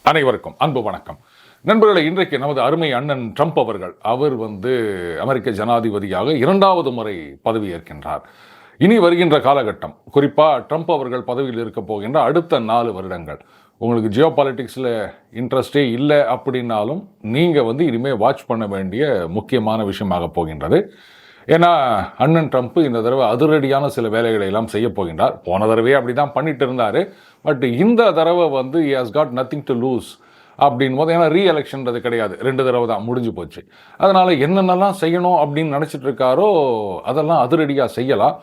அனைவருக்கும் அன்பு வணக்கம் நண்பர்களை. இன்றைக்கு நமது அருமை அண்ணன் ட்ரம்ப் அவர் அமெரிக்க ஜனாதிபதியாக 2வது முறை பதவியேற்கின்றார். இனி வருகின்ற காலகட்டம், குறிப்பாக ட்ரம்ப் அவர்கள் பதவியில் இருக்க போகின்ற அடுத்த 4 வருடங்கள், உங்களுக்கு ஜியோ பாலிட்டிக்ஸில் இன்ட்ரெஸ்டே இல்லை அப்படின்னாலும் நீங்கள் இனிமேல் வாட்ச் பண்ண வேண்டிய முக்கியமான விஷயமாக போகின்றது. ஏன்னா அண்ணன் ட்ரம்ப் இந்த தடவை அதிரடியான சில வேலைகளை எல்லாம் செய்ய போகின்றார். போன தடவையே அப்படி தான் பண்ணிட்டு இருந்தார். பட் இந்த தடவை he has got nothing to lose அப்படின் போது, ஏன்னா ரீஎலெக்ஷன்றது கிடையாது, 2 தடவை தான் முடிஞ்சு போச்சு. அதனால் என்னென்னலாம் செய்யணும் அப்படின்னு நினச்சிட்டு இருக்காரோ அதெல்லாம் அதிரடியாக செய்யலாம்.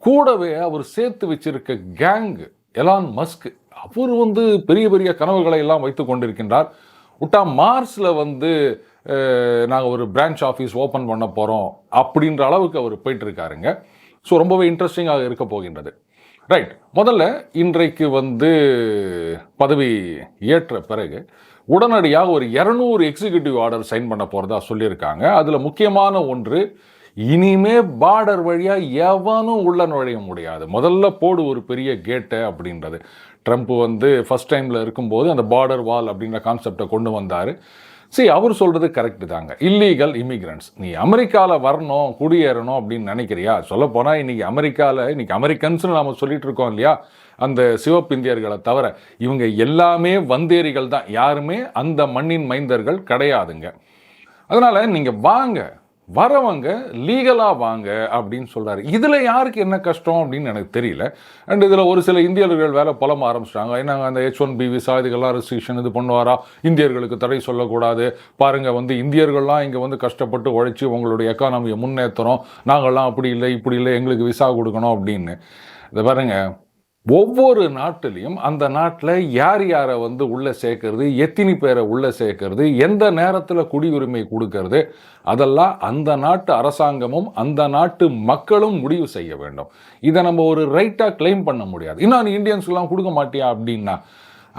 கூடவே அவர் சேர்த்து வச்சிருக்க கேங் எலான் மஸ்க், அவர் பெரிய பெரிய கனவுகளை எல்லாம் வைத்து கொண்டிருக்கின்றார். விட்டா மார்ஸில் நாங்கள் ஒரு பிரான்ச் ஆஃபீஸ் ஓப்பன் பண்ண போகிறோம் அப்படின்ற அளவுக்கு அவர் போயிட்டுருக்காருங்க. ஸோ ரொம்பவே இன்ட்ரெஸ்டிங்காக இருக்க போகின்றது. ரைட், முதல்ல இன்றைக்கு பதவி ஏற்ற பிறகு உடனடியாக ஒரு 200 எக்ஸிக்யூட்டிவ் ஆர்டர் சைன் பண்ண போகிறதா சொல்லியிருக்காங்க. அதில் முக்கியமான ஒன்று, இனிமே பார்டர் வழியாக எவனும் உள்ள நுழைய முடியாது, முதல்ல போடு ஒரு பெரிய கேட்டை அப்படின்றது. ட்ரம்ப் ஃபஸ்ட் டைமில் இருக்கும்போது அந்த பார்டர் வால் அப்படின்ற கான்செப்டை கொண்டு வந்தார். சரி, அவர் சொல்கிறது கரெக்டு தாங்க. இல்லீகல் இமிக்ரண்ட்ஸ், நீ அமெரிக்காவில் வரணும், குடியேறணும் அப்படின்னு நினைக்கிறியா? சொல்லப்போனால் இன்றைக்கி அமெரிக்கன்ஸ்னு நாம் சொல்லிட்டு இருக்கோம் இல்லையா, அந்த சிவப்பு இந்தியர்களை தவிர இவங்க எல்லாமே வந்தேரிகள் தான், யாருமே அந்த மண்ணின் மைந்தர்கள் கிடையாதுங்க. அதனால் நீங்கள் வாங்க, வரவங்க லீகலாக வாங்க அப்படின்னு சொல்கிறாரு. இதில் யாருக்கு என்ன கஷ்டம் அப்படின்னு எனக்கு தெரியல. அண்ட் இதில் ஒரு சில இந்தியர்கள் வேலை புலம்ப ஆரம்பிச்சிட்டாங்க. ஏன்னா அந்த H1B விசா இதுக்கெல்லாம் ரெஸ்ட்ரிக்ஷன் இது பண்ணுவாரா, இந்தியர்களுக்கு தடை சொல்லக்கூடாது, பாருங்கள் இந்தியர்கள்லாம் இங்கே கஷ்டப்பட்டு உழைச்சி உங்களுடைய எக்கானமியை முன்னேற்றுறோம், நாங்கள்லாம் அப்படி இல்லை இப்படி இல்லை, எங்களுக்கு விசா கொடுக்கணும் அப்படின்னு. இதை பாருங்கள், ஒவ்வொரு நாட்டிலையும் அந்த நாட்டில் யார் யாரை உள்ளே சேர்க்கறது, எத்தனை பேரை உள்ளே சேர்க்கறது, எந்த நேரத்தில் குடியுரிமை கொடுக்கறது, அதெல்லாம் அந்த நாட்டு அரசாங்கமும் அந்த நாட்டு மக்களும் முடிவு செய்ய வேண்டும். இதை நம்ம ஒரு ரைட்டாக கிளைம் பண்ண முடியாது. இன்னும் இந்தியன்ஸ்லாம் கொடுக்க மாட்டியா அப்படின்னா,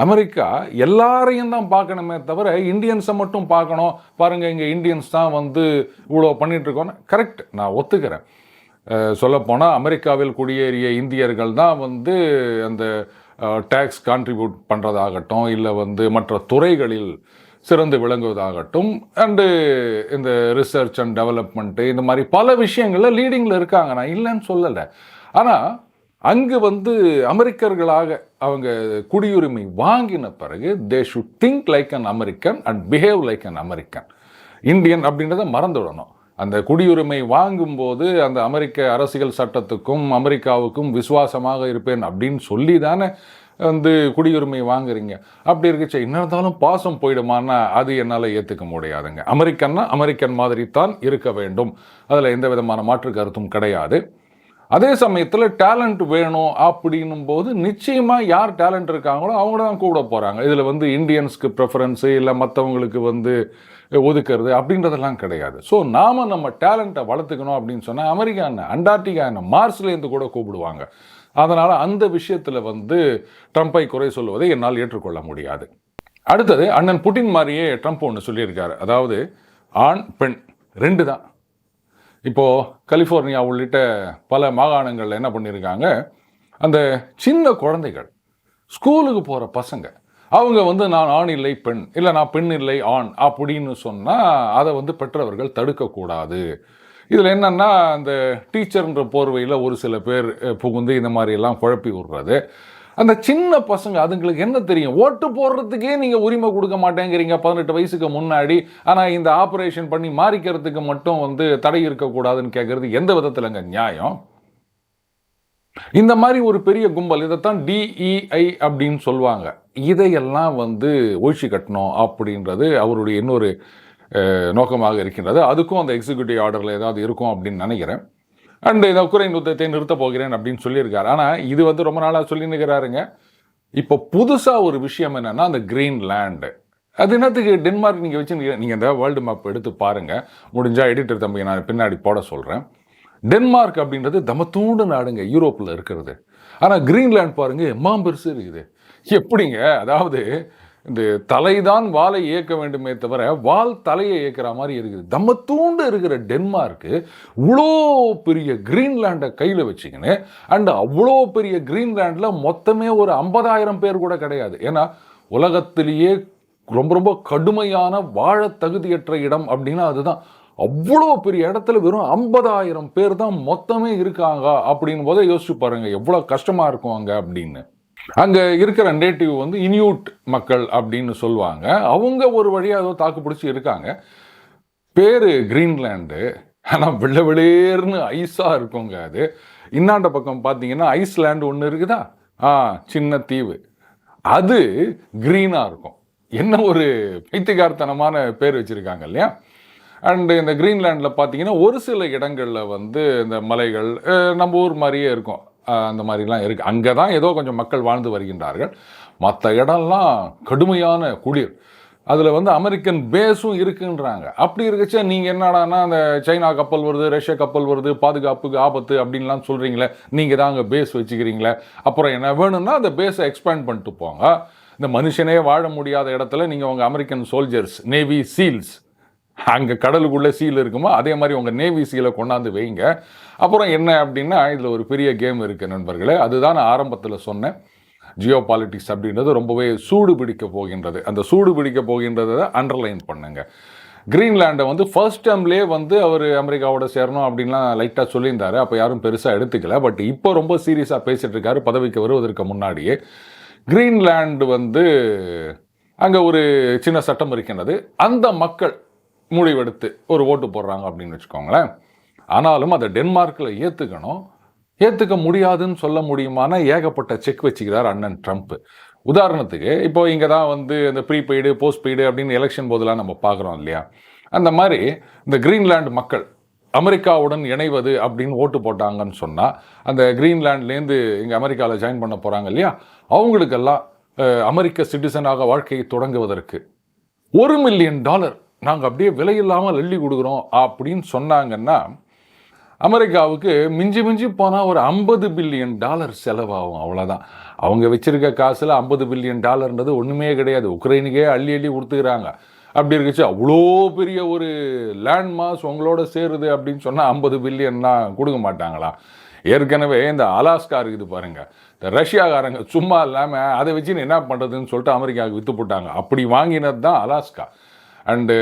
அமெரிக்கா எல்லாரையும் தான் பார்க்கணுமே தவிர இந்தியன்ஸை மட்டும் பார்க்கணும், பாருங்கள் இங்கே இந்தியன்ஸ் தான் இவ்வளோ பண்ணிகிட்ருக்கோன்னு. கரெக்ட், நான் ஒத்துக்கிறேன். சொல்லப்போனால் அமெரிக்காவில் குடியேறிய இந்தியர்கள் தான் அந்த டேக்ஸ் கான்ட்ரிபியூட் பண்ணுறதாகட்டும், இல்லை மற்ற துறைகளில் சிறந்து விளங்குவதாகட்டும், அண்டு இந்த ரிசர்ச் அண்ட் டெவலப்மெண்ட்டு, இந்த மாதிரி பல விஷயங்களில் லீடிங்கில் இருக்காங்க, நான் இல்லைன்னு சொல்லலை. ஆனால் அங்கு அமெரிக்கர்களாக அவங்க குடியுரிமை வாங்கின பிறகு they should think like an American and behave like an American. Indian அப்படின்றத மறந்துவிடணும். அந்த குடியுரிமை வாங்கும்போது அந்த அமெரிக்க அரசியல் சட்டத்துக்கும் அமெரிக்காவுக்கும் விசுவாசமாக இருப்பேன் அப்படின்னு சொல்லி தானே குடியுரிமை வாங்குறீங்க. அப்படி இருக்குச்சு, என்ன இருந்தாலும் பாசம் போயிடுமான்னா அது என்னால் ஏற்றுக்க முடியாதுங்க. அமெரிக்கன்னா அமெரிக்கன் மாதிரி தான் இருக்க வேண்டும், அதில் எந்த விதமான மாற்று கருத்தும் கிடையாது. அதே சமயத்தில் டேலண்ட் வேணும் அப்படின்னும் போது நிச்சயமாக யார் டேலண்ட் இருக்காங்களோ அவங்கள தான் கூப்பிட போகிறாங்க. இதில் இந்தியன்ஸ்க்கு ப்ரெஃபரன்ஸு இல்லை மற்றவங்களுக்கு ஒதுக்கிறது அப்படின்றதெல்லாம் கிடையாது. ஸோ நம்ம டேலண்ட்டை வளர்த்துக்கணும் அப்படின்னு சொன்னால் அமெரிக்கா என்ன, அண்டார்டிகா என்ன, மார்ஸ்லேருந்து கூட கூப்பிடுவாங்க. அதனால் அந்த விஷயத்தில் ட்ரம்ப்பை குறை சொல்வதை என்னால் ஏற்றுக்கொள்ள முடியாது. அடுத்தது, அண்ணன் புட்டின் மாதிரியே ட்ரம்ப் ஒன்று சொல்லியிருக்காரு. அதாவது ஆண் பெண் 2 தான். இப்போது கலிஃபோர்னியா உள்ளிட்ட பல மாகாணங்களில் என்ன பண்ணியிருக்காங்க, அந்த சின்ன குழந்தைகள் ஸ்கூலுக்கு போகிற பசங்க அவங்க நான் ஆண் இல்லை பெண், இல்லை நான் பெண் இல்லை ஆண் அப்படின்னு சொன்னால் அதை பெற்றவர்கள் தடுக்கக்கூடாது. இதில் என்னென்னா, அந்த டீச்சர்ன்ற போர்வையில் ஒரு சில பேர் புகுந்து இந்த மாதிரியெல்லாம் குழப்பி விடுறது. அந்த சின்ன பசங்க அதுங்களுக்கு என்ன தெரியும், ஓட்டு போடுறதுக்கே நீங்கள் உரிமை கொடுக்க மாட்டேங்கிறீங்க 18 வயசுக்கு முன்னாடி, ஆனால் இந்த ஆப்ரேஷன் பண்ணி மாறிக்கிறதுக்கு மட்டும் தடை இருக்கக்கூடாதுன்னு கேட்குறது எந்த விதத்தில்ங்க நியாயம்? இந்த மாதிரி ஒரு பெரிய கும்பல், இதைத்தான் DEI அப்படின்னு சொல்லுவாங்க, இதையெல்லாம் ஒழிச்சு கட்டணும் அப்படின்றது அவருடைய இன்னொரு நோக்கமாக இருக்கின்றது. அதுக்கும் அந்த எக்ஸிக்யூட்டிவ் ஆர்டரில் ஏதாவது இருக்கும் அப்படின்னு நினைக்கிறேன். அண்டு இந்த உக்ரைன் யுத்தத்தை நிறுத்த போகிறேன் அப்படின்னு சொல்லியிருக்காரு. ஆனால் இது ரொம்ப நாளாக சொல்லியிருக்கிறாருங்க. இப்போ புதுசாக ஒரு விஷயம் என்னென்னா, அந்த கிரீன்லேண்டு, அது என்னத்துக்கு டென்மார்க் நீங்கள் வச்சு நீங்கள் இந்த வேர்ல்டு மேப் எடுத்து பாருங்கள், முடிஞ்சால் எடிட்டர் தம்பி நான் பின்னாடி போட சொல்கிறேன். டென்மார்க் அப்படின்றது தமத்தூண்டு நாடுங்க, யூரோப்பில் இருக்கிறது. ஆனால் கிரீன்லேண்ட் பாருங்கள் எம்மாம் பெருசு இருக்குது. எப்படிங்க, அதாவது இந்த தலைதான் வாலை இயக்க வேண்டுமே தவிர வால் தலையை இயக்கிற மாதிரி இருக்குது. தம்மத்தூண்டு இருக்கிற டென்மார்க்கு இவ்வளோ பெரிய கிரீன்லாண்டை கையில் வச்சுக்கின்னு அண்ட் அவ்வளோ பெரிய கிரீன்லாண்டில் மொத்தமே ஒரு 50,000 பேர் கூட கிடையாது. ஏன்னா உலகத்திலேயே ரொம்ப ரொம்ப கடுமையான வாழ தகுதியற்ற இடம் அப்படின்னா அதுதான். அவ்வளோ பெரிய இடத்துல வெறும் 50,000 பேர் தான் மொத்தமே இருக்காங்க அப்படின் போதே யோசிச்சு பாருங்க எவ்வளோ கஷ்டமாக இருக்கும் அங்கே அப்படின்னு. அங்கே இருக்கிற நேட்டிவ் வந்து இனியூட் மக்கள் அப்படின்னு சொல்லுவாங்க. அவங்க ஒரு வழியாக ஏதோ தாக்கு பிடிச்சி இருக்காங்க. பேர் கிரீன்லாண்டு, ஆனால் வெள்ளை வெளியேர்னு ஐஸாக இருக்குங்க. அது இன்னாண்ட பக்கம் பார்த்தீங்கன்னா ஐஸ்லாண்டு ஒன்று இருக்குதா, சின்ன தீவு, அது க்ரீனாக இருக்கும். என்ன ஒரு பைத்தியக்காரத்தனமான பேர் வச்சுருக்காங்க இல்லையா. அண்டு இந்த கிரீன்லாண்டில் பார்த்தீங்கன்னா ஒரு சில இடங்களில் வந்து இந்த மலைகள் நம்ம ஊர் மாதிரியே இருக்கும், அந்த மாதிரிலாம் இருக்குது. அங்கே தான் ஏதோ கொஞ்சம் மக்கள் வாழ்ந்து வருகின்றார்கள். மற்ற இடம்லாம் கடுமையான குளிர். அதில் வந்து அமெரிக்கன் பேஸும் இருக்குன்றாங்க. அப்படி இருக்கச்சா நீங்கள் என்னடானா அந்த சைனா கப்பல் வருது, ரஷ்யா கப்பல் வருது, பாதுகாப்புக்கு ஆபத்து அப்படின்லாம் சொல்கிறீங்களே, நீங்கள் தான் அங்கே பேஸ் வச்சுக்கிறீங்களே, அப்புறம் என்ன வேணும்னா அந்த பேஸை எக்ஸ்பேண்ட் பண்ணிட்டு போங்க. இந்த மனுஷனே வாழ முடியாத இடத்துல நீங்கள் உங்கள் அமெரிக்கன் சோல்ஜர்ஸ், நேவி சீல்ஸ், அங்கே கடலுக்குள்ளே சீல் இருக்குமோ அதே மாதிரி உங்கள் நேவி சீலை கொண்டாந்து வைங்க. அப்புறம் என்ன அப்படின்னா இதில் ஒரு பெரிய கேம் இருக்குது நண்பர்களே. அதுதான் நான் ஆரம்பத்தில் சொன்னேன், ஜியோ பாலிட்டிக்ஸ் அப்படின்றது ரொம்பவே சூடு பிடிக்க போகின்றது. அந்த சூடு பிடிக்க போகின்றதை அண்டர்லைன் பண்ணுங்க. கிரீன்லாண்டை வந்து ஃபர்ஸ்ட் டைம்லேயே வந்து அவர் அமெரிக்காவோட சேரணும் அப்படின்லாம் லைட்டாக சொல்லியிருந்தார். அப்போ யாரும் பெருசாக எடுத்துக்கல. பட் இப்போ ரொம்ப சீரியஸாக பேசிகிட்டு இருக்காரு பதவிக்கு வருவதற்கு முன்னாடியே. கிரீன்லாண்டு வந்து அங்கே ஒரு சின்ன சட்டம் இருக்கின்றது. அந்த மக்கள் முடிவெடுத்து ஒரு ஓட்டு போடுறாங்க அப்படின்னு வச்சுக்கோங்களேன். ஆனாலும் அதை டென்மார்க்கில் ஏற்றுக்க முடியாதுன்னு சொல்ல முடியுமான ஏகப்பட்ட செக் வச்சுக்கிறார் அண்ணன் ட்ரம்ப். உதாரணத்துக்கு இப்போ இங்கே தான் வந்து இந்த ப்ரீபெய்டு போஸ்ட்பெய்டு அப்படின்னு எலெக்ஷன் போதெல்லாம் நம்ம பார்க்குறோம் இல்லையா. அந்த மாதிரி இந்த கிரீன்லாண்டு மக்கள் அமெரிக்காவுடன் இணைவது அப்படின்னு ஓட்டு போட்டாங்கன்னு சொன்னால் அந்த கிரீன்லாண்ட்லேருந்து இங்கே அமெரிக்காவில் ஜாயின் பண்ண போகிறாங்க இல்லையா, அவங்களுக்கெல்லாம் அமெரிக்க சிட்டிசனாக வாழ்க்கையை தொடங்குவதற்கு $1 மில்லியன் நாங்கள் அப்படியே விலையில்லாமல் அள்ளி கொடுக்குறோம் அப்படின்னு சொன்னாங்கன்னா அமெரிக்காவுக்கு மிஞ்சி மிஞ்சி போனால் ஒரு $50 பில்லியன் செலவாகும். அவ்வளோதான். அவங்க வச்சிருக்க காசில் $50 பில்லியன் ஒன்றுமே கிடையாது. உக்ரைனுக்கே அள்ளி கொடுத்துக்கிறாங்க. அப்படி இருக்குச்சு அவ்வளோ பெரிய ஒரு லேண்ட் மாஸ் உங்களோட சேருது அப்படின்னு சொன்னால் $50 பில்லியன்லாம் கொடுக்க மாட்டாங்களா? ஏற்கனவே இந்த அலாஸ்கா இருக்குது பாருங்கள், இந்த ரஷ்யாக்காரங்க சும்மா இல்லாமல் அதை வச்சுன்னு என்ன பண்ணுறதுன்னு சொல்லிட்டு அமெரிக்காவுக்கு விற்று போட்டாங்க. அப்படி வாங்கினது தான் அலாஸ்கா. அண்டு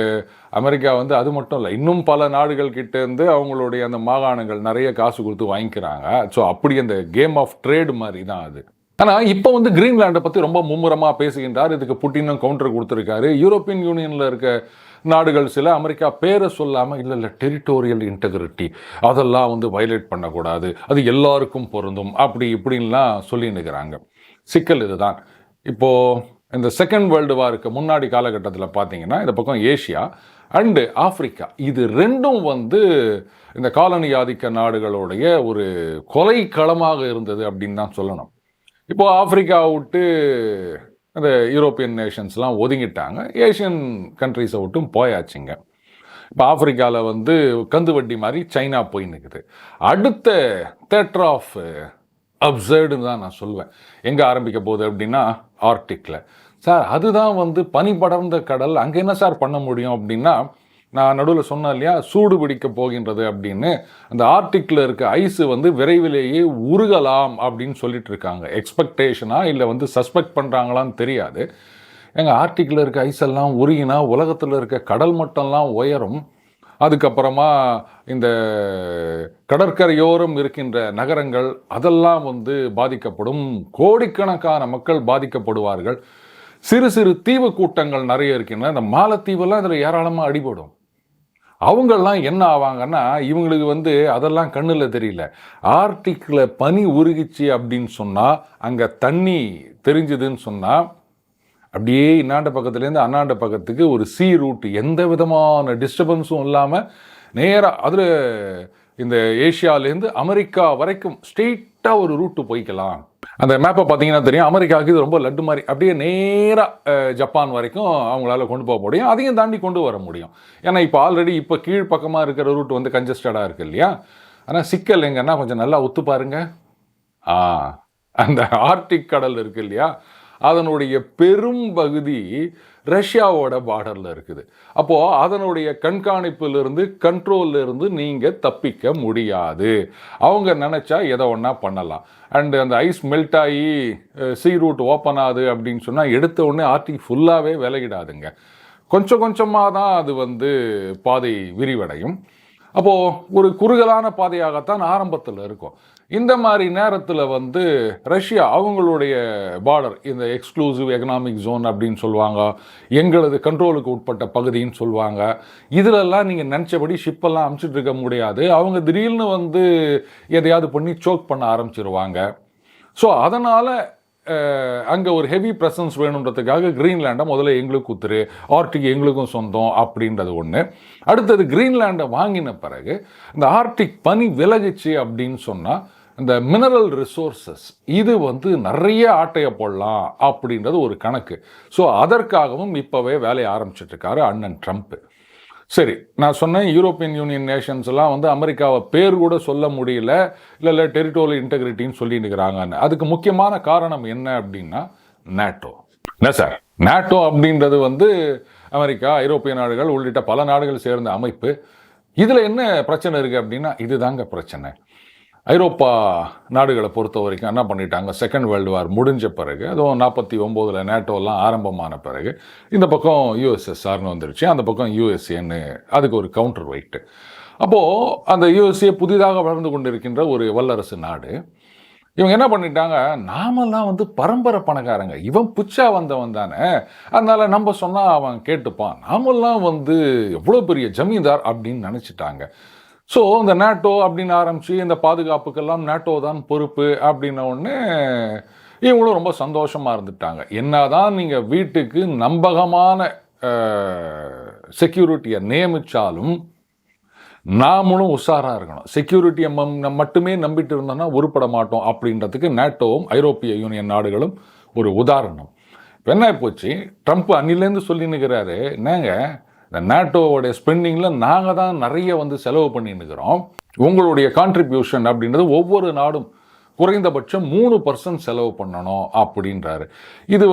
அமெரிக்கா வந்து அது மட்டும் இல்லை, இன்னும் பல நாடுகள் கிட்டேருந்து அவங்களுடைய அந்த மாகாணங்கள் நிறைய காசு கொடுத்து வாங்கிக்கிறாங்க. ஸோ அப்படி அந்த கேம் ஆஃப் ட்ரேடு மாதிரி தான் அது. ஆனால் இப்போ வந்து கிரீன்லாண்டை பற்றி ரொம்ப மும்முரமாக பேசுகின்றார். இதுக்கு புட்டினும் கவுண்டர் கொடுத்துருக்காரு. யூரோப்பியன் யூனியனில் இருக்க நாடுகள் சில அமெரிக்கா பேரை சொல்லாமல் இல்லை டெரிட்டோரியல் இன்டெகிரிட்டி அதெல்லாம் வந்து வயலேட் பண்ணக்கூடாது, அது எல்லாருக்கும் பொருந்தும் அப்படி இப்படின்லாம் சொல்லின்னு இருக்கிறாங்க. சிக்கல் இதுதான். இப்போது இந்த செகண்ட் வேர்ல்டு வாருக்கு முன்னாடி காலகட்டத்தில் பார்த்தீங்கன்னா இந்த பக்கம் ஏஷியா அண்டு ஆப்பிரிக்கா இது ரெண்டும் வந்து இந்த காலனி ஆதிக்க நாடுகளுடைய ஒரு கொலை களமாக இருந்தது அப்படின்னு தான் சொல்லணும். இப்போது ஆப்பிரிக்கா விட்டு அந்த யூரோப்பியன் நேஷன்ஸ்லாம் ஒதுங்கிட்டாங்க, ஏஷியன் கண்ட்ரிஸை விட்டும் போயாச்சுங்க. இப்போ ஆப்பிரிக்காவில் வந்து கந்து வட்டி மாதிரி சைனா போய் நிற்குது. அடுத்த தேட்டர் ஆஃப் அப்சர்டுன்னு தான் நான் சொல்லுவேன். எங்கே ஆரம்பிக்க போகுது அப்படின்னா ஆர்டிக்கில். சார் அதுதான் வந்து பனி படர்ந்த கடல், அங்கே என்ன சார் பண்ண முடியும் அப்படின்னா, நான் நடுவில் சொன்னேன் இல்லையா சூடு பிடிக்க போகின்றது அப்படின்னு. அந்த ஆர்டிக்கில் இருக்க ஐஸு வந்து விரைவிலேயே உருகலாம் அப்படின்னு சொல்லிட்டு இருக்காங்க. எக்ஸ்பெக்டேஷனா இல்லை வந்து சஸ்பெக்ட் பண்ணுறாங்களான்னு தெரியாது. எங்கள் ஆர்டிக்கில் இருக்க ஐஸ் எல்லாம் உருகினா உலகத்தில் இருக்க கடல் மட்டம்லாம் உயரும். அதுக்கப்புறமா இந்த கடற்கரையோரம் இருக்கின்ற நகரங்கள் அதெல்லாம் வந்து பாதிக்கப்படும். கோடிக்கணக்கான மக்கள் பாதிக்கப்படுவார்கள். சிறு சிறு தீவு கூட்டங்கள் நிறைய இருக்கின்றன. இந்த மாலத்தீவெல்லாம் இதில் ஏராளமாக அடிபடும். அவங்கெல்லாம் என்ன ஆவாங்கன்னா இவங்களுக்கு வந்து அதெல்லாம் கண்ணில் தெரியல. ஆர்டிக்கில் பனி உருகிச்சு அப்படின்னு சொன்னால், அங்கே தண்ணி தெரிஞ்சுதுன்னு சொன்னால், அப்படியே இன்னாண்ட பக்கத்துலேருந்து அண்ணாண்ட பக்கத்துக்கு ஒரு சி ரூட் எந்த விதமான டிஸ்டர்பன்ஸும் இல்லாமல் நேராக அதில் இந்த ஏஷியாவிலேருந்து அமெரிக்கா வரைக்கும் ஸ்ட்ரெயிட்டாக ஒரு ரூட்டு போய்க்கலாம். அந்த மேப்பை பார்த்தீங்கன்னா தெரியும், அமெரிக்காவுக்கு இது ரொம்ப லட்டு மாதிரி அப்படியே நேராக ஜப்பான் வரைக்கும் அவங்களால கொண்டு போக முடியும். அதையும் தாண்டி கொண்டு வர முடியும். ஏன்னா இப்போ ஆல்ரெடி இப்போ கீழ்ப்பக்கமாக இருக்கிற ரூட் வந்து கன்ஜஸ்டடாக இருக்குது இல்லையா. ஆனால் சிக்கல் எங்கன்னா கொஞ்சம் நல்லா ஒத்து பாருங்க, அந்த ஆர்டிக் கடல் இருக்குது இல்லையா, அதனுடைய பெரும் பகுதி ரஷ்யாவோட பார்டரில் இருக்குது. அப்போது அதனுடைய கண்காணிப்பிலிருந்து கண்ட்ரோல்லிருந்து நீங்கள் தப்பிக்க முடியாது. அவங்க நினச்சா எதை ஒன்றா பண்ணலாம். அண்டு அந்த ஐஸ் மெல்ட் ஆகி சீ ரூட் ஓப்பன் ஆகுது அப்படின்னு சொன்னால் எடுத்த உடனே ஆர்டிக் ஃபுல்லாகவே விலகிடாதுங்க. கொஞ்சம் கொஞ்சமாக தான் அது பாதை விரிவடையும். அப்போது ஒரு குறுகலான பாதையாகத்தான் ஆரம்பத்தில் இருக்கும். இந்த மாதிரி நேரத்தில் ரஷ்யா அவங்களுடைய பார்டர், இந்த எக்ஸ்க்ளூசிவ் எக்கனாமிக் ஜோன் அப்படின்னு சொல்லுவாங்க, எங்களது கண்ட்ரோலுக்கு உட்பட்ட பகுதின்னு சொல்லுவாங்க. இதிலெல்லாம் நீங்கள் நினச்சபடி ஷிப்பெல்லாம் அமுச்சிட்டு இருக்க முடியாது. அவங்க திடீர்னு எதையாவது பண்ணி சோக் பண்ண ஆரம்பிச்சிருவாங்க. ஸோ அதனால் அங்கே ஒரு ஹெவி ப்ரெசன்ஸ் வேணுன்றதுக்காக கிரீன்லேண்டை முதல்ல எங்களுக்கு குத்துரு, ஆர்டிக் எங்களுக்கும் சொந்தம் அப்படின்றது ஒன்று. அடுத்தது கிரீன்லேண்டை வாங்கின பிறகு இந்த ஆர்டிக் பனி விலகுச்சு அப்படின்னு சொன்னால் இந்த மினரல் ரிசோர்ஸஸ் இது நிறைய ஆட்டையை போடலாம் அப்படின்றது ஒரு கணக்கு. ஸோ அதற்காகவும் இப்போவே வேலையை ஆரம்பிச்சிட்ருக்காரு அண்ணன் ட்ரம்ப்பு. சரி, நான் சொன்னேன் யூரோப்பியன் யூனியன் நேஷன்ஸ் எல்லாம் அமெரிக்காவை பேர் கூட சொல்ல முடியல, இல்லை டெரிட்டோரியல் இன்டெகிரிட்டின்னு சொல்லிட்டுக்கிறாங்கன்னு. அதுக்கு முக்கியமான காரணம் என்ன அப்படின்னா நேட்டோ. என்ன சார், நேட்டோ அப்படின்றது அமெரிக்கா, ஐரோப்பிய நாடுகள் உள்ளிட்ட பல நாடுகள் சேர்ந்த அமைப்பு. இதில் என்ன பிரச்சனை இருக்குது அப்படின்னா இதுதாங்க பிரச்சனை. ஐரோப்பா நாடுகளை பொறுத்த வரைக்கும் என்ன பண்ணிட்டாங்க, செகண்ட் வேர்ல்டு வார் முடிஞ்ச பிறகு, அதுவும் 49 நேட்டோலாம் ஆரம்பமான பிறகு இந்த பக்கம் யூஎஸ்எஸ்ஆர்னு வந்துருச்சு, அந்த பக்கம் யூஎஸ்ஏன்னு அதுக்கு ஒரு கவுண்டர் வெயிட்டு. அப்போது அந்த யூஎஸ்ஏ புதிதாக வளர்ந்து கொண்டிருக்கின்ற ஒரு வல்லரசு நாடு. இவங்க என்ன பண்ணிட்டாங்க, நாமெல்லாம் பரம்பரை பணக்காரங்க, இவன் புச்சா வந்தவன் தானே, அதனால் நம்ம சொன்னால் அவன் கேட்டுப்பான், நாமெல்லாம் எவ்வளோ பெரிய ஜமீன்தார் அப்படின்னு நினச்சிட்டாங்க. ஸோ இந்த நேட்டோ அப்படின்னு ஆரம்பித்து இந்த பாதுகாப்புக்கெல்லாம் நேட்டோ தான் பொறுப்பு அப்படின்ன உடனே இவங்களும் ரொம்ப சந்தோஷமாக இருந்துட்டாங்க. என்னதான் நீங்கள் வீட்டுக்கு நம்பகமான செக்யூரிட்டியை நியமித்தாலும் நாமளும் உஷாராக இருக்கணும். செக்யூரிட்டியை மட்டுமே நம்பிட்டு இருந்தோம்னா உருப்பட மாட்டோம் அப்படின்றதுக்கு நேட்டோவும் ஐரோப்பிய யூனியன் நாடுகளும் ஒரு உதாரணம். இப்போ என்ன போச்சு, ட்ரம்ப் அன்னிலேருந்து சொல்லின்னுக்கிறாரு, என்னங்க இந்த நேட்டோவோடைய ஸ்பெண்டிங்கில் நாங்கள் தான் நிறைய செலவு பண்ணின்னுக்கிறோம், உங்களுடைய கான்ட்ரிபியூஷன் அப்படின்றது ஒவ்வொரு நாடும் குறைந்தபட்சம் 3% செலவு பண்ணணும் அப்படின்றாரு. இது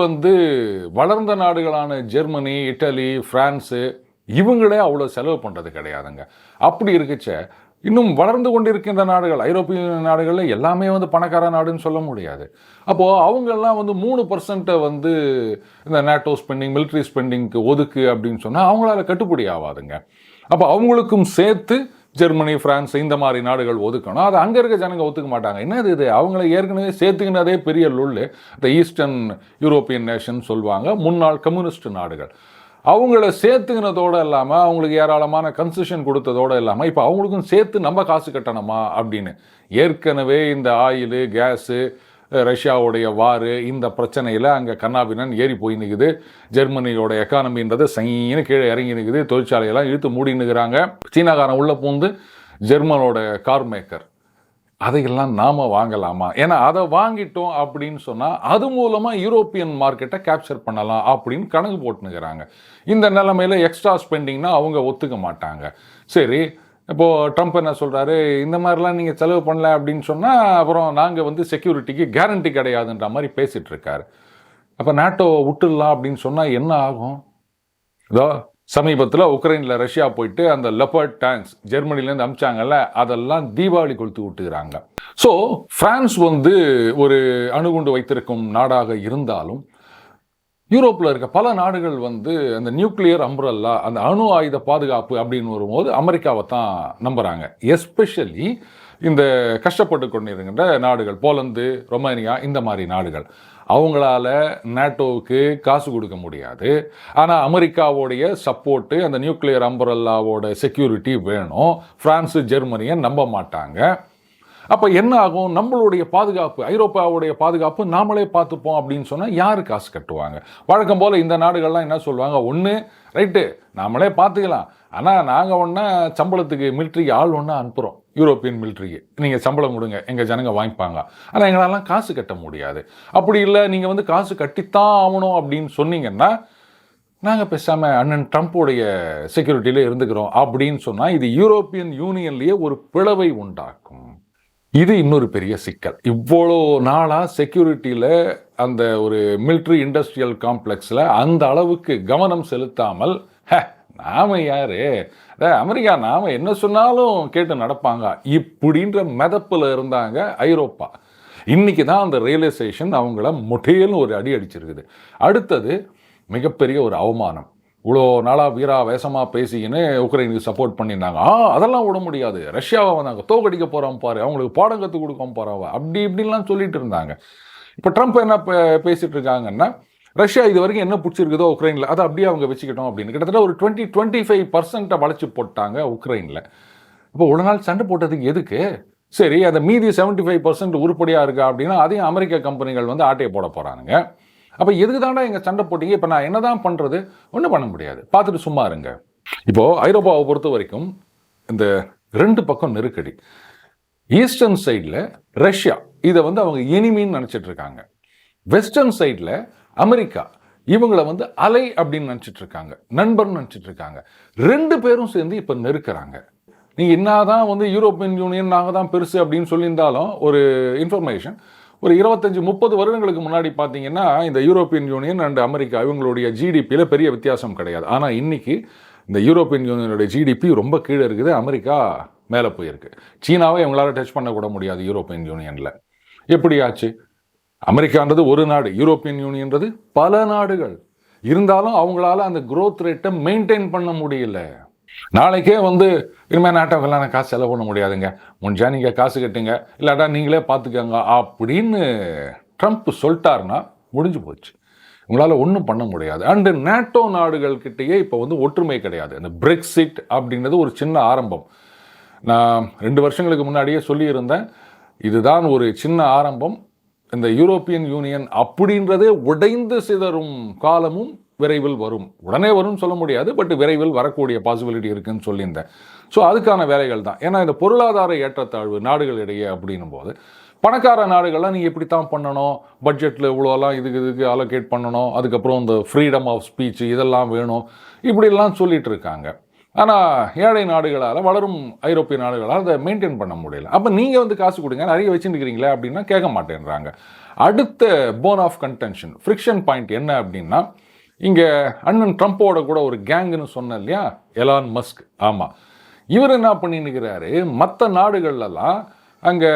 வளர்ந்த நாடுகளான ஜெர்மனி, இட்டலி, ஃப்ரான்ஸு இவங்களே அவ்வளோ செலவு பண்ணுறது கிடையாதுங்க. அப்படி இருக்குச்ச இன்னும் வளர்ந்து கொண்டிருக்கின்ற நாடுகள், ஐரோப்பிய நாடுகளில் எல்லாமே பணக்கார நாடுன்னு சொல்ல முடியாது. அப்போது அவங்கெல்லாம் 3% இந்த நேட்டோ ஸ்பெண்டிங், மிலிட்ரி ஸ்பெண்டிங்க்கு ஒதுக்கு அப்படின்னு சொன்னால் அவங்களால கட்டுப்படி ஆகாதுங்க. அப்போ அவங்களுக்கும் சேர்த்து ஜெர்மனி, ஃப்ரான்ஸ் இந்த மாதிரி நாடுகள் ஒதுக்கணும். அது அங்கே இருக்க ஜனங்க ஒத்துக்க மாட்டாங்க. என்னது இது, அவங்கள ஏற்கனவே சேர்த்துக்கினதே பெரிய லுள்ளு. இந்த ஈஸ்டர்ன் யூரோப்பியன் நேஷன் சொல்லுவாங்க, முன்னாள் கம்யூனிஸ்ட் நாடுகள். அவங்கள சேர்த்துக்கினதோடு இல்லாமல் அவங்களுக்கு ஏராளமான கன்செஷன் கொடுத்ததோடு இல்லாமல் இப்போ அவங்களுக்கும் சேர்த்து நம்ம காசு கட்டணுமா அப்படின்னு. ஏற்கனவே இந்த ஆயிலு, கேஸு, ரஷ்யாவுடைய வாரு இந்த பிரச்சனையில் அங்கே கண்ணாபின்னன் ஏறி போய் நிற்குது. ஜெர்மனியோட எக்கானமின்றது சைன்னு கீழே இறங்கி நிற்குது. தொழிற்சாலையெல்லாம் இழுத்து மூடி நிற்கிறாங்க. சீனாக்காரன் உள்ளே பூந்து ஜெர்மனோட கார் மேக்கர் அதையெல்லாம் நாம் வாங்கலாமா? ஏன்னா அதை வாங்கிட்டோம் அப்படின்னு சொன்னால் அது மூலமாக யூரோப்பியன் மார்க்கெட்டை கேப்சர் பண்ணலாம் அப்படின்னு கணக்கு போட்டுனுக்கிறாங்க. இந்த நிலைமையில் எக்ஸ்ட்ரா ஸ்பெண்டிங்னா அவங்க ஒத்துக்க மாட்டாங்க. சரி, இப்போது ட்ரம்ப் என்ன சொல்கிறாரு, இந்த மாதிரிலாம் நீங்கள் செலவு பண்ணல அப்படின்னு சொன்னால் அப்புறம் நாங்கள் செக்யூரிட்டிக்கு கேரண்டி கிடையாதுன்ற மாதிரி பேசிகிட்டு இருக்காரு. அப்போ நேட்டோ விட்டுடலாம் அப்படின்னு சொன்னால் என்ன ஆகும்? இதோ சமீபத்தில் உக்ரைனில் ரஷ்யா போயிட்டு அந்த லெப்பர்ட் டேங்க்ஸ் ஜெர்மனிலேருந்து அமிச்சாங்கல்ல, அதெல்லாம் தீபாவளி கொளுத்து விட்டுக்கிறாங்க. ஸோ பிரான்ஸ் ஒரு அணுகுண்டு வைத்திருக்கும் நாடாக இருந்தாலும் யூரோப்பில் இருக்க பல நாடுகள் அந்த நியூக்ளியர் அம்ப்ரெல்லா, அந்த அணு ஆயுத பாதுகாப்பு அப்படின்னு வரும்போது அமெரிக்காவை தான் நம்புகிறாங்க. எஸ்பெஷலி இந்த கஷ்டப்பட்டு கொண்டிருக்கின்ற நாடுகள், போலந்து, ரொமானியா இந்த மாதிரி நாடுகள், அவங்களால நேட்டோவுக்கு காசு கொடுக்க முடியாது. ஆனால் அமெரிக்காவோடைய சப்போர்ட்டு, அந்த நியூக்ளியர் அம்பரல்லாவோட செக்யூரிட்டி வேணும். ஃப்ரான்ஸு, ஜெர்மனியை நம்ப மாட்டாங்க. அப்போ என்ன ஆகும், நம்மளுடைய பாதுகாப்பு, ஐரோப்பாவுடைய பாதுகாப்பு நாமளே பார்த்துப்போம் அப்படின்னு சொன்னால் யார் காசு கட்டுவாங்க? வழக்கம் போல் இந்த நாடுகள்லாம் என்ன சொல்லுவாங்க, ஒன்று ரைட்டு நாமளே பார்த்துக்கலாம், ஆனால் நாங்கள் ஒன்றா சம்பளத்துக்கு மிலிட்ரிக்கு ஆள் ஒன்றா அனுப்புகிறோம், யூரோப்பியன் மிலிட்ரிக்கு நீங்கள் சம்பளம் கொடுங்க, எங்கள் ஜனங்க வாங்கிப்பாங்க, ஆனால் எங்களெல்லாம் காசு கட்ட முடியாது. அப்படி இல்லை, நீங்கள் காசு கட்டித்தான் ஆகணும் அப்படின்னு சொன்னீங்கன்னா நாங்கள் பேசாமல் அண்ணன் ட்ரம்ப்புடைய செக்யூரிட்டியில் இருந்துக்கிறோம் அப்படின்னு சொன்னால் இது யூரோப்பியன் யூனியன்லேயே ஒரு பிளவை உண்டாக்கும். இது இன்னொரு பெரிய சிக்கல். இவ்வளோ நாளாக செக்யூரிட்டியில் அந்த ஒரு மிலிட்ரி இண்டஸ்ட்ரியல் காம்ப்ளெக்ஸில் அந்த அளவுக்கு கவனம் செலுத்தாமல் நாம யாரு அமெரிக்கா நாம என்ன சொன்னாலும் கேட்டு நடப்பாங்க இப்படின்ற மெதப்பில் இருந்தாங்க ஐரோப்பா. இன்னைக்கு தான் அந்த ரியலைசேஷன் அவங்கள முட்டையிலும் ஒரு அடி அடிச்சிருக்குது. அடுத்தது மிகப்பெரிய ஒரு அவமானம். இவ்வளோ நாளாக வீரா வேசமாக பேசிக்கின்னு உக்ரைனுக்கு சப்போர்ட் பண்ணியிருந்தாங்க. அதெல்லாம் விட முடியாது, ரஷ்யாவை வந்தாங்க தோக்கடிக்க போகிறோம் பாரு, அவங்களுக்கு பாடம் கற்றுக் கொடுக்க போகிறவ அப்படி இப்படின்லாம் சொல்லிட்டு இருந்தாங்க. இப்போ ட்ரம்ப் என்ன பேசிட்டு இருக்காங்கன்னா, ரஷ்யா இது வரைக்கும் என்ன பிடிச்சிருக்குதோ உக்ரைனில் அதை அப்படியே அவங்க வச்சுக்கிட்டோம் அப்படின்னு கிட்டத்தட்ட ஒரு 25% வளைச்சு போட்டாங்க உக்ரைனில். இப்போ ஒரு நாள் சண்டை போட்டதுக்கு எதுக்கு? சரி, அந்த மீதி 75% உருப்படியாக இருக்கா அப்படின்னா அதையும் அமெரிக்க கம்பெனிகள் வந்து ஆட்டையை போட போகிறானுங்க. அப்போ எதுக்கு தாண்டா எங்கள் சண்டை போட்டீங்க, இப்போ நான் என்ன தான் பண்ணுறது? ஒன்றும் பண்ண முடியாது, பார்த்துட்டு சும்மா இருங்க. இப்போது ஐரோப்பாவை பொறுத்த வரைக்கும் இந்த 2 பக்கம் நெருக்கடி. ஈஸ்டர்ன் சைடில் ரஷ்யா இதை வந்து அவங்க எனிமின்னு நினச்சிட்டு இருக்காங்க. வெஸ்டர்ன் சைடில் அமெரிக்கா இவங்களை வந்து அலை அப்படின்னு நினச்சிட்டு இருக்காங்க, நண்பர்னு நினச்சிட்டு இருக்காங்க. 2 பேரும் சேர்ந்து இப்போ நெருக்கிறாங்க. நீங்கள் என்னதான் வந்து யூரோப்பியன் யூனியன் நாங்கள் தான் பெருசு அப்படின்னு சொல்லியிருந்தாலும் ஒரு இன்ஃபர்மேஷன், ஒரு 25-30 வருடங்களுக்கு முன்னாடி பார்த்தீங்கன்னா இந்த யூரோப்பியன் யூனியன் அண்ட் அமெரிக்கா இவங்களுடைய ஜிடிபியில் பெரிய வித்தியாசம் கிடையாது. ஆனால் இன்னைக்கு இந்த யூரோப்பியன் யூனியனுடைய ஜிடிபி ரொம்ப கீழே இருக்குது, அமெரிக்கா மேலே போயிருக்கு. சீனாவை இவங்களால டச் பண்ணக்கூட முடியாது யூரோப்பியன் யூனியனில். எப்படி ஆச்சு? அமெரிக்கான்றது ஒரு நாடு, யூரோப்பியன் யூனியன்றது பல நாடுகள். இருந்தாலும் அவங்களால அந்த க்ரோத் ரேட்டை மெயின்டைன் பண்ண முடியல. நாளைக்கே வந்து இனிமேல் நாட்டோக்கெல்லாம் காசு செலவு பண்ண முடியாதுங்க, முடிஞ்சா நீங்கள் காசு கட்டுங்க, இல்லாட்டா நீங்களே பார்த்துக்கோங்க அப்படின்னு ட்ரம்ப் சொல்லிட்டாருன்னா முடிஞ்சு போச்சு. உங்களால் ஒன்றும் பண்ண முடியாது. அண்டு நேட்டோ நாடுகள்கிட்டயே இப்போ வந்து ஒற்றுமை கிடையாது. இந்த பிரெக்சிட் அப்படின்றது ஒரு சின்ன ஆரம்பம். நான் 2 வருஷங்களுக்கு முன்னாடியே சொல்லியிருந்தேன், இதுதான் ஒரு சின்ன ஆரம்பம். இந்த யூரோப்பியன் யூனியன் அப்படின்றதே உடைந்து சிதறும் காலமும் விரைவில் வரும். உடனே வரும்னு சொல்ல முடியாது, பட் விரைவில் வரக்கூடிய பாசிபிலிட்டி இருக்குன்னு சொல்லியிருந்தேன். ஸோ அதுக்கான வேலைகள் தான். ஏன்னா இந்த பொருளாதார ஏற்றத்தாழ்வு நாடுகளிடையே அப்படின்னும் போது பணக்கார நாடுகள்லாம் நீங்கள் எப்படி தான் பண்ணணும், பட்ஜெட்டில் இவ்வளோலாம் இதுக்கு அலோகேட் பண்ணணும், அதுக்கப்புறம் இந்த ஃப்ரீடம் ஆஃப் ஸ்பீச் இதெல்லாம் வேணும், இப்படிலாம் சொல்லிட்டு இருக்காங்க. ஆனால் ஏழை நாடுகளால், வளரும் ஐரோப்பிய நாடுகளால் அதை மெயின்டைன் பண்ண முடியல. அப்போ நீங்கள் வந்து காசு கொடுங்க, நிறைய வச்சுருக்கிறீங்களே அப்படின்னா கேட்க மாட்டேன்றாங்க. அடுத்த bone of contention, friction point என்ன அப்படின்னா, இங்கே அண்ணன் ட்ரம்ப்போட கூட ஒரு கேங்குன்னு சொன்னேன் இல்லையா, எலான் மஸ்க். ஆமாம், இவர் என்ன பண்ணின்னுக்கிறாரு, மற்ற நாடுகள்லாம் அங்கே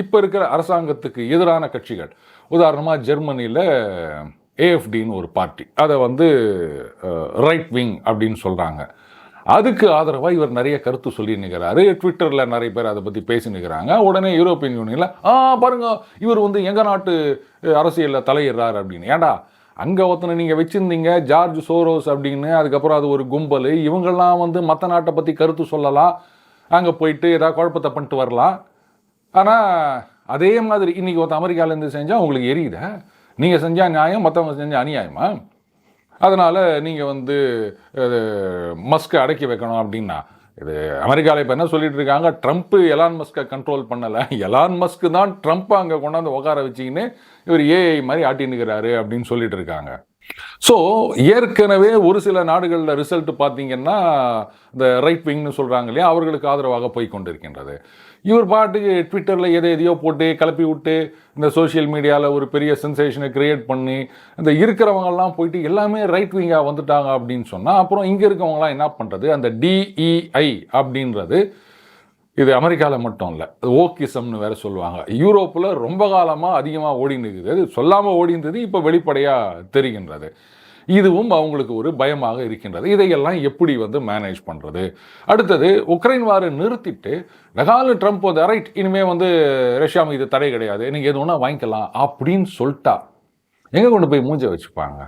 இப்போ இருக்கிற அரசாங்கத்துக்கு எதிரான கட்சிகள், உதாரணமாக ஜெர்மனியில் ஏஎஃப்டின்னு ஒரு பார்ட்டி, அதை வந்து ரைட் விங் அப்படின்னு சொல்கிறாங்க. அதுக்கு ஆதரவாக இவர் நிறைய கருத்து சொல்லின்னுக்கிறாரு. ட்விட்டரில் நிறைய பேர் அதை பற்றி பேசினுக்கிறாங்க. உடனே யூரோப்பியன் யூனியனில் பாருங்க, இவர் வந்து எங்கள் நாட்டு அரசியலில் தலையிடுறார் அப்படின்னு. ஏண்டா, அங்கே ஒருத்தனை நீங்கள் வச்சுருந்தீங்க ஜார்ஜ் சோரோஸ் அப்படின்னு, அதுக்கப்புறம் அது ஒரு கும்பல், இவங்கெல்லாம் வந்து மற்ற நாட்டை பற்றி கருத்து சொல்லலாம், அங்கே போயிட்டு ஏதாவது குழப்பத்தை பண்ணிட்டு வரலாம். ஆனால் அதே மாதிரி இன்றைக்கி ஒருத்தர் அமெரிக்காவிலேருந்து செஞ்சால் உங்களுக்கு எரியுதா? நீங்கள் செஞ்சால் நியாயம், மற்றவங்க செஞ்சால் அநியாயமா? அதனால் நீங்கள் வந்து மஸ்கை அடக்கி வைக்கணும் அப்படின்னா, இது அமெரிக்காவில் இப்போ என்ன சொல்லிட்டு இருக்காங்க, ட்ரம்ப்பு எலான் மஸ்கை கண்ட்ரோல் பண்ணலை, எலான் மஸ்க்கு தான் ட்ரம்ப்பை அங்கே கொண்டாந்து உட்கார வச்சிக்கின்னு இவர் ஏஐ மாதிரி ஆட்டின்னுக்கிறாரு அப்படின்னு சொல்லிட்டு இருக்காங்க. ஸோ ஏற்கனவே ஒரு சில நாடுகளில் ரிசல்ட் பார்த்தீங்கன்னா இந்த ரைட் விங்னு சொல்கிறாங்க இல்லையா, அவர்களுக்கு ஆதரவாக போய் கொண்டிருக்கின்றது. இவர் பாட்டுக்கு ட்விட்டரில் எதையோ போட்டு கிளப்பி விட்டு இந்த சோஷியல் மீடியாவில் ஒரு பெரிய சென்சேஷனை கிரியேட் பண்ணி இந்த இருக்கிறவங்கெல்லாம் போயிட்டு எல்லாமே ரைட் விங்காக வந்துட்டாங்க அப்படின்னு சொன்னால், அப்புறம் இங்கே இருக்கவங்களாம் என்ன பண்ணுறது? அந்த டிஇஐ அப்படின்றது இது அமெரிக்காவில் மட்டும் இல்லை, அது ஓக்கிசம்னு வேறு சொல்லுவாங்க. யூரோப்பில் ரொம்ப காலமாக அதிகமாக ஓடின்னு இருக்குது. அது சொல்லாமல் ஓடின்றது இப்போ வெளிப்படையாக தெரிகின்றது. இதுவும் அவங்களுக்கு ஒரு பயமாக இருக்கின்றது. இதையெல்லாம் எப்படி வந்து மேனேஜ் பண்ணுறது? அடுத்தது உக்ரைன் வாரை நிறுத்திட்டு நகாலு ட்ரம்ப் வந்து ரைட், இனிமேல் வந்து ரஷ்யா மீது தடை கிடையாது, நீங்கள் எது ஒன்றா வாங்கிக்கலாம் அப்படின்னு சொல்லிட்டா எங்கே கொண்டு போய் மூஞ்ச வச்சுப்பாங்க?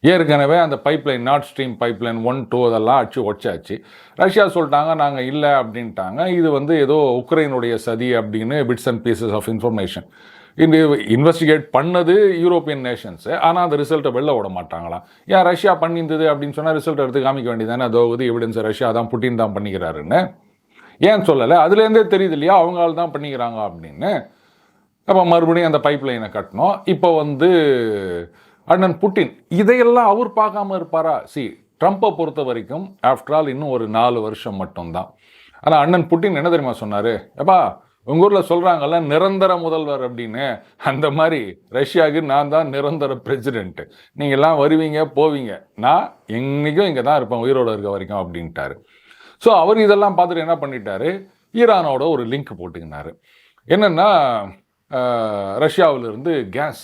ஏற்கனவே அந்த பைப்லைன், நார்த் ஸ்ட்ரீம் பைப்லைன் 1, 2 அதெல்லாம் ஒச்சாச்சு. ரஷ்யா சொல்லிட்டாங்க நாங்கள் இல்லை அப்படின்ட்டாங்க. இது வந்து ஏதோ உக்ரைனுடைய சதி அப்படின்னு bits and pieces of information இந்த இன்வெஸ்டிகேட் பண்ணது யூரோப்பியன் நேஷன்ஸு. ஆனால் அந்த ரிசல்ட்டை வெளில விட மாட்டாங்களாம். ஏன் ரஷ்யா பண்ணியிருந்தது அப்படின்னு சொன்னால் ரிசல்ட் எடுத்து காமிக்க வேண்டியதானே, அதோ இது எவிடன்ஸ் ரஷ்யா தான், புட்டின் தான் பண்ணிக்கிறாருன்னு ஏன் சொல்லலை? அதுலேருந்தே தெரியுது இல்லையா அவங்களால தான் பண்ணிக்கிறாங்க அப்படின்னு. அப்போ மறுபடியும் அந்த பைப்லைனை கட்டணும். இப்போ வந்து அண்ணன் புட்டின் இதையெல்லாம் அவர் பார்க்காம இருப்பாரா? ட்ரம்ப்பை பொறுத்த வரைக்கும் ஆஃப்டர் ஆல் இன்னும் ஒரு 4 வருஷம் மட்டும்தான். ஆனால் அண்ணன் புட்டின் என்ன தெரியுமா சொன்னார்? எப்பா உங்கள் ஊரில் சொல்கிறாங்கல்ல நிரந்தர முதல்வர் அப்படின்னு, அந்த மாதிரி ரஷ்யாவுக்கு நான் தான் நிரந்தர பிரசிடென்ட்டு. நீங்கள்லாம் வருவீங்க போவீங்க, நான் என்றைக்கும் இங்கே தான் இருப்பேன் உயிரோடு இருக்க வரைக்கும் அப்படின்ட்டாரு. ஸோ அவர் இதெல்லாம் பார்த்துட்டு என்ன பண்ணிட்டாரு, ஈரானோட ஒரு லிங்க் போட்டுக்கினாரு. என்னென்னா ரஷ்யாவிலிருந்து கேஸ்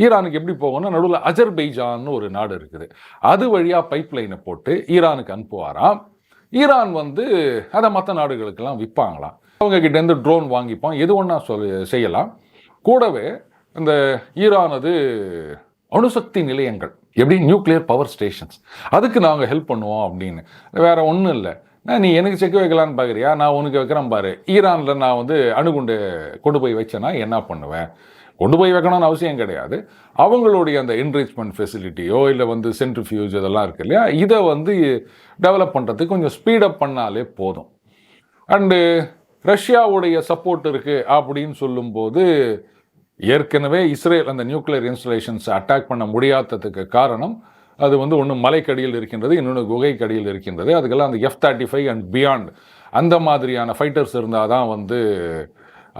ஈரானுக்கு எப்படி போகணும்னா நடுவில் அஜர்பைஜான்னு ஒரு நாடு இருக்குது, அது வழியாக பைப் லைனை போட்டு ஈரானுக்கு அனுப்புவாராம். ஈரான் வந்து அதை மற்ற நாடுகளுக்கெல்லாம் விற்பாங்களாம். அவங்க கிட்டேருந்து ட்ரோன் வாங்கிப்போம், எது ஒன்றா செய்யலாம். கூடவே இந்த ஈரானது அணுசக்தி நிலையங்கள், எப்படி நியூக்ளியர் பவர் ஸ்டேஷன்ஸ், அதுக்கு நாங்கள் ஹெல்ப் பண்ணுவோம் அப்படின்னு. வேறு ஒன்றும் இல்லை, நீ எனக்கு செக் வைக்கலான்னு பார்க்குறியா, நான் உனக்கு வைக்கிறேன் பாரு. ஈரானில் நான் வந்து அணுகுண்டு கொண்டு போய் வச்சேன்னா என்ன பண்ணுவேன், கொண்டு போய் வைக்கணும்னு அவசியம் கிடையாது. அவங்களுடைய அந்த என்ரிச்மெண்ட் ஃபெசிலிட்டியோ இல்லை வந்து சென்ட்ரிஃபியூஜ் இதெல்லாம் இருக்கு இல்லையா, இதை வந்து டெவலப் பண்ணுறதுக்கு கொஞ்சம் ஸ்பீடப் பண்ணாலே போதும். அண்டு ரஷ்யாவுடைய சப்போர்ட் இருக்குது அப்படின்னு சொல்லும்போது, ஏற்கனவே இஸ்ரேல் அந்த நியூக்ளியர் இன்ஸ்டலேஷன்ஸ் அட்டாக் பண்ண முடியாததுக்கு காரணம் அது வந்து ஒன்று மலைக்கடியில் இருக்கின்றது, இன்னொன்று குகைக்கடியில் இருக்கின்றது. அதுக்கெல்லாம் அந்த F-35 அண்ட் பியாண்ட் அந்த மாதிரியான ஃபைட்டர்ஸ் இருந்தால் தான் வந்து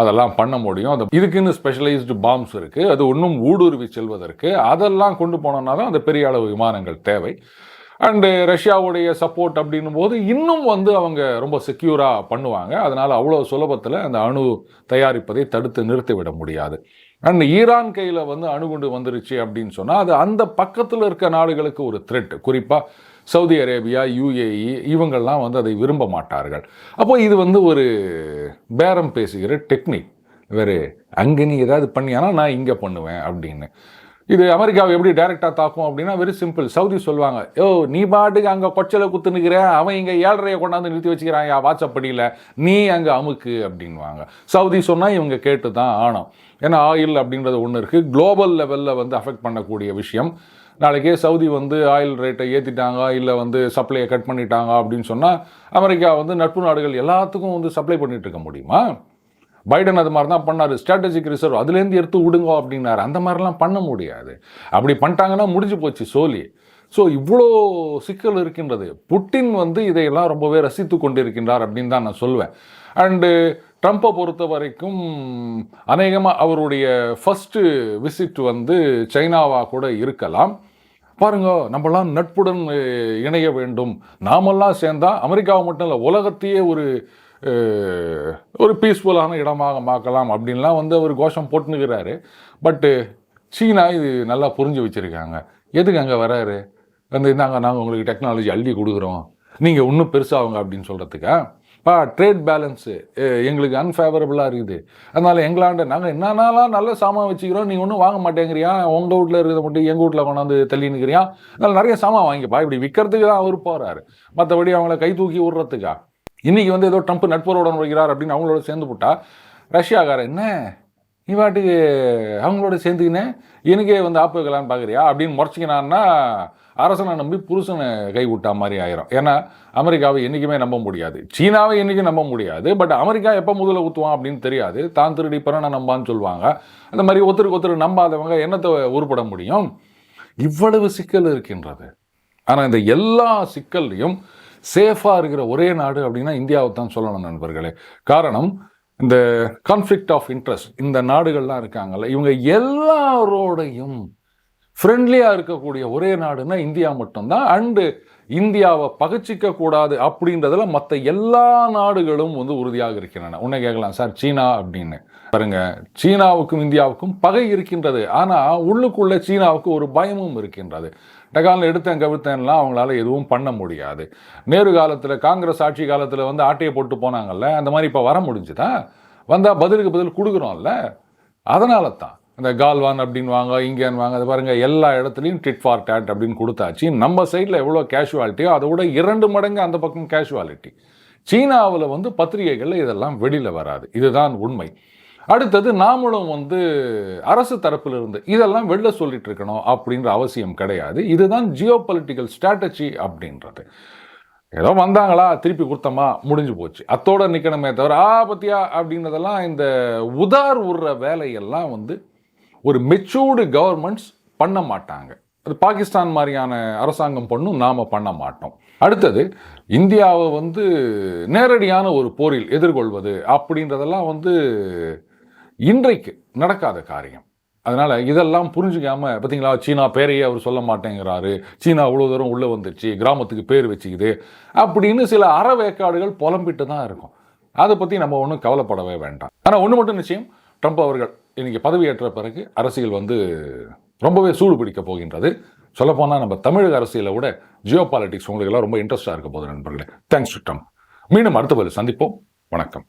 அதெல்லாம் பண்ண முடியும். அது இதுக்குன்னு ஸ்பெஷலைஸ்டு பாம்ஸ் இருக்குது, அது இன்னும் ஊடுருவி செல்வதற்கு. அதெல்லாம் கொண்டு போனோம்னா தான் அந்த பெரிய அளவு விமானங்கள் தேவை. அண்டு ரஷ்யாவுடைய சப்போர்ட் அப்படின்னும் போது இன்னும் வந்து அவங்க ரொம்ப செக்யூராக பண்ணுவாங்க. அதனால் அவ்வளோ சுலபத்தில் அந்த அணு தயாரிப்பதை தடுத்து நிறுத்திவிட முடியாது. அண்ட் ஈரான் கையில் வந்து அணுகுண்டு வந்துருச்சு அப்படின்னு சொன்னால் அது அந்த பக்கத்தில் இருக்க நாடுகளுக்கு ஒரு த்ரெட். குறிப்பாக சவுதி அரேபியா, UAE இவங்கள்லாம் வந்து அதை விரும்ப மாட்டார்கள். அப்போ இது வந்து ஒரு பேரம் பேசுகிற டெக்னிக். வேறு அங்கே நீ ஏதாவது பண்ணியானா நான் இங்கே பண்ணுவேன் அப்படின்னு. இது அமெரிக்காவை எப்படி டைரெக்டாக தாக்கும் அப்படின்னா வெரி சிம்பிள். சவுதி சொல்லுவாங்க, நீ பாட்டுக்கு அங்கே கொச்சலை குத்துனுக்கிற, அவன் இங்கே 7.5 கொண்டாந்து நிறுத்தி வச்சுக்கிறான் வாட்ஸ்அப் படியில், நீ அங்கே அமுக்கு அப்படின்வாங்க. சவுதி சொன்னால் இவங்க கேட்டு தான் ஆனோம். ஏன்னா ஆயில் அப்படின்றது ஒன்று இருக்குது, குளோபல் லெவலில் வந்து அஃபெக்ட் பண்ணக்கூடிய விஷயம். நாளைக்கே சவுதி வந்து ஆயில் ரேட்டை ஏற்றிட்டாங்க, இல்லை வந்து சப்ளையை கட் பண்ணிட்டாங்க அப்படின்னு சொன்னால் அமெரிக்கா வந்து நட்பு நாடுகள் எல்லாத்துக்கும் வந்து சப்ளை பண்ணிட்டு இருக்க முடியுமா? பைடன் அது மாதிரி தான் பண்ணார், ஸ்ட்ராட்டஜிக் ரிசர்வ் அதுலேருந்து எடுத்து விடுங்க அப்படின்னாரு. அந்த மாதிரிலாம் பண்ண முடியாது. அப்படி பண்ணிட்டாங்கன்னா முடிஞ்சு போச்சு சோலி. ஸோ இவ்வளோ சிக்கல் இருக்கின்றது. புட்டின் வந்து இதையெல்லாம் ரொம்பவே ரசித்து கொண்டிருக்கின்றார் அப்படின்னு தான் நான் சொல்வேன். அண்டு ட்ரம்ப்பை பொறுத்த வரைக்கும் அநேகமாக அவருடைய ஃபஸ்ட்டு விசிட் வந்து சைனாவாக கூட இருக்கலாம். பாருங்க, நம்மளாம் நட்புடன் இணைய வேண்டும், நாமெல்லாம் சேர்ந்தா அமெரிக்காவை மட்டும் இல்லை உலகத்தையே ஒரு பீஸ்ஃபுல்லான இடமாக மாக்கலாம் அப்படின்லாம் வந்து அவர் கோஷம் போட்டுனுக்கிறாரு. பட்டு சீனா இது நல்லா புரிஞ்சு வச்சுருக்காங்க. எதுக்கு அங்கே வராரு, வந்து நாங்கள் உங்களுக்கு டெக்னாலஜி அள்ளி கொடுக்குறோம், நீங்கள் இன்னும் பெருசாகுங்க அப்படின்னு சொல்கிறதுக்கா? ட்ரேட் பேலன்ஸு எங்களுக்கு அன்ஃபேவரபுளாக இருக்குது, அதனால் எங்களாண்ட நாங்கள் என்னன்னாலாம் நல்ல சாமான் வச்சுக்கிறோம், நீங்கள் ஒன்றும் வாங்க மாட்டேங்கிறியா, உங்கள் வீட்டில் இருக்கிறத மட்டும் எங்கள் வீட்டில் கொண்டாந்து தள்ளினுக்கிறியா, அதனால் நிறைய சாமான் வாங்கிப்பா, இப்படி விற்கிறதுக்கு தான் அவர் போகிறாரு, மற்றபடி அவங்கள கை தூக்கி விடுறதுக்கா? இன்றைக்கி வந்து ஏதோ ட்ரம்ப் நட்புறவுடன் வருகிறார் அப்படின்னு அவங்களோட சேர்ந்து போட்டா, ரஷ்யாக்காரன் என்ன நீ பாட்டுக்கு அவங்களோட சேர்ந்துக்கினே எனக்கே வந்து ஆப்பு வைக்கலான்னு பார்க்குறியா அப்படின்னு முறைச்சிக்கினான்னா அரசனை நம்பி புருஷனை கை விட்டா மாதிரி ஆயிரும். ஏன்னா அமெரிக்காவை என்றைக்குமே நம்ப முடியாது, சீனாவை என்றைக்கும் நம்ப முடியாது. பட் அமெரிக்கா எப்போ முதல்ல ஊற்றுவான் அப்படின்னு தெரியாது. தான் திருடி பிறனை நம்பான்னு சொல்லுவாங்க. அந்த மாதிரி ஒருத்தருக்கு நம்பாதவங்க என்னத்தை உருப்பட முடியும்? இவ்வளவு சிக்கல் இருக்கின்றது. ஆனால் இந்த எல்லா சிக்கல்லையும் சேஃபாக இருக்கிற ஒரே நாடு அப்படின்னா இந்தியாவை தான் சொல்லணும் நண்பர்களே. காரணம், இந்த கான்ஃப்ளிக்ட் ஆஃப் இன்ட்ரெஸ்ட் இந்த நாடுகள்லாம் இருக்காங்கல்ல, இவங்க எல்லாரோடையும் ஃப்ரெண்ட்லியாக இருக்கக்கூடிய ஒரே நாடுன்னா இந்தியா மட்டும்தான். அண்டு இந்தியாவை பகச்சிக்க கூடாது அப்படின்றதுல மற்ற எல்லா நாடுகளும் வந்து உறுதியாக இருக்கின்றன. உன்னை கேட்கலாம், சார் சீனா அப்படின்னு. பாருங்க, சீனாவுக்கும் இந்தியாவுக்கும் பகை இருக்கின்றது. ஆனால் உள்ளுக்குள்ளே சீனாவுக்கு ஒரு பயமும் இருக்கின்றது. டகாலில் எடுத்தேன் கவிழ்த்தேன்லாம் அவங்களால எதுவும் பண்ண முடியாது. நேரு காலத்தில், காங்கிரஸ் ஆட்சி காலத்தில் வந்து ஆட்டையை போட்டு போனாங்கல்ல, அந்த மாதிரி இப்போ வர முடிஞ்சுதா? வந்தால் பதிலுக்கு பதில் கொடுக்குறோம்ல. அதனால தான் இந்த கால்வான் அப்படின்னு வாங்க, இங்கேன்னு வாங்க, அது பாருங்கள் எல்லா இடத்துலையும் டிட் ஃபார் டேட் அப்படின்னு கொடுத்தாச்சு. நம்ம சைடில் எவ்வளோ கேஷுவாலிட்டியோ அதை விட 2 மடங்கு அந்த பக்கம் கேஷுவாலிட்டி. சீனாவில் வந்து பத்திரிகைகளில் இதெல்லாம் வெளியில் வராது. இதுதான் உண்மை. அடுத்தது, நாமளும் வந்து அரசு தரப்பிலிருந்து இதெல்லாம் வெளில சொல்லிட்டு இருக்கணும் அப்படின்ற அவசியம் கிடையாது. இதுதான் ஜியோ பொலிட்டிக்கல் ஸ்ட்ராட்டஜி அப்படின்றது. ஏதோ வந்தாங்களா திருப்பி கொடுத்தோமா முடிஞ்சு போச்சு, அத்தோட நிற்கணுமே தவிர பத்தியா அப்படின்றதெல்லாம் இந்த உதார் உடுற வேலையெல்லாம் வந்து ஒரு மெச்சூர்டு கவர்மெண்ட்ஸ் பண்ண மாட்டாங்க. அது பாகிஸ்தான் மாதிரியான அரசாங்கம் பண்ணும், நாம் பண்ண மாட்டோம். அடுத்தது இந்தியாவை வந்து நேரடியான ஒரு போரில் எதிர்கொள்வது அப்படின்றதெல்லாம் வந்து இன்றைக்கு நடக்காத காரியம். அதனால இதெல்லாம் புரிஞ்சுக்காம பார்த்தீங்களா, சீனா பேரையே அவர் சொல்ல மாட்டேங்கிறாரு, சீனா அவ்வளோ தூரம் உள்ளே வந்துடுச்சு, கிராமத்துக்கு பேர் வச்சுக்குது அப்படின்னு சில அறவேக்காடுகள் புலம்பிட்டு தான் இருக்கும். அதை பற்றி நம்ம ஒன்றும் கவலைப்படவே வேண்டாம். ஆனால் ஒன்று மட்டும் நிச்சயம், ட்ரம்ப் அவர்கள் இன்னைக்கு பதவியேற்ற பிறகு அரசியல் வந்து ரொம்பவே சூடு பிடிக்க போகின்றது. சொல்லப்போனால் நம்ம தமிழக அரசியலை விட ஜியோ பாலிட்டிக்ஸ் உங்களுக்கு எல்லாம் ரொம்ப இன்ட்ரெஸ்டாக இருக்க போகுது நண்பர்களே. Thanks to Trump. மீண்டும் அடுத்த பதில் சந்திப்போம். வணக்கம்.